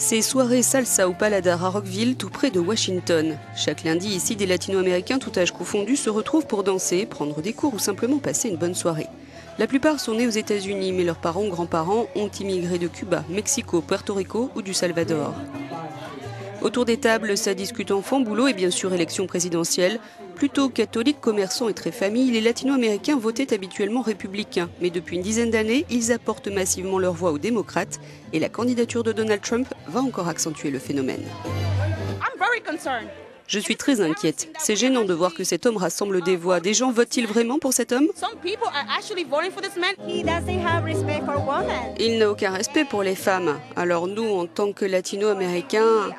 C'est soirée salsa au Paladar à Rockville, tout près de Washington. Chaque lundi, ici, des latino-américains, tout âge confondu, se retrouvent pour danser, prendre des cours ou simplement passer une bonne soirée. La plupart sont nés aux États-Unis, mais leurs parents ou grands-parents ont immigré de Cuba, Mexico, Puerto Rico ou du Salvador. Autour des tables, ça discute enfants, boulot et bien sûr élection présidentielle. Plutôt catholiques, commerçants et très familles, les latino-américains votaient habituellement républicains. Mais depuis une dizaine d'années, ils apportent massivement leur voix aux démocrates. Et la candidature de Donald Trump va encore accentuer le phénomène. Je suis très inquiète. C'est gênant de voir que cet homme rassemble des voix. Des gens votent-ils vraiment pour cet homme? Il n'a aucun respect pour les femmes. Alors nous, en tant que latino-américains,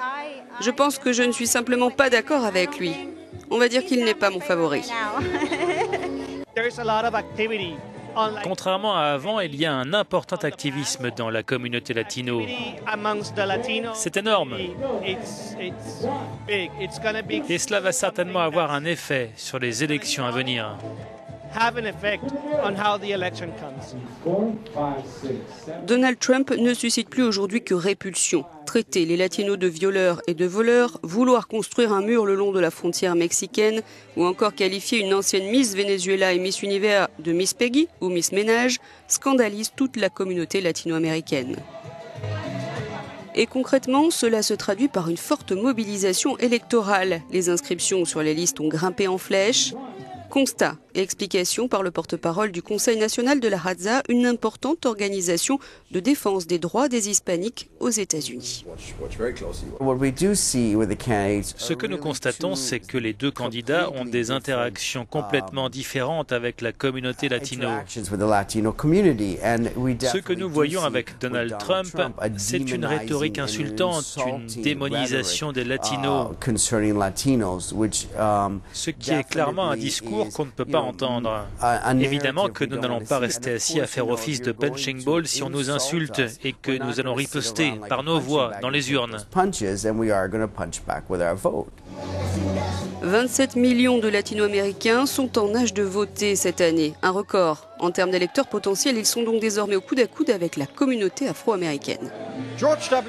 je pense que je ne suis simplement pas d'accord avec lui. On va dire qu'il n'est pas mon favori. Contrairement à avant, il y a un important activisme dans la communauté latino. C'est énorme. Et cela va certainement avoir un effet sur les élections à venir. Donald Trump ne suscite plus aujourd'hui que répulsion. Traiter les latinos de violeurs et de voleurs, vouloir construire un mur le long de la frontière mexicaine ou encore qualifier une ancienne Miss Venezuela et Miss Univers de Miss Peggy ou Miss Ménage scandalise toute la communauté latino-américaine. Et concrètement, cela se traduit par une forte mobilisation électorale. Les inscriptions sur les listes ont grimpé en flèche. Constat et explication par le porte-parole du Conseil national de la Raza, une importante organisation de défense des droits des hispaniques aux États-Unis. Ce que nous constatons, c'est que les deux candidats ont des interactions complètement différentes avec la communauté latino. Ce que nous voyons avec Donald Trump, c'est une rhétorique insultante, une démonisation des latinos, ce qui est clairement un discours qu'on ne peut pas entendre. Évidemment que nous n'allons pas rester assis à faire office de punching ball si on nous insulte et que nous allons riposter par nos voix dans les urnes. 27 millions de latino-américains sont en âge de voter cette année, un record. En termes d'électeurs potentiels, ils sont donc désormais au coude à coude avec la communauté afro-américaine.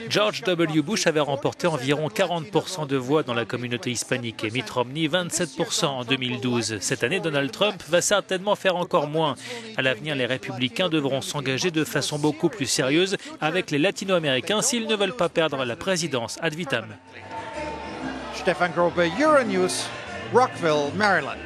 George W. Bush avait remporté environ 40% de voix dans la communauté hispanique et Mitt Romney 27% en 2012. Cette année, Donald Trump va certainement faire encore moins. À l'avenir, les républicains devront s'engager de façon beaucoup plus sérieuse avec les latino-américains s'ils ne veulent pas perdre la présidence ad vitam. Stefan Grobe, Euronews, Rockville, Maryland.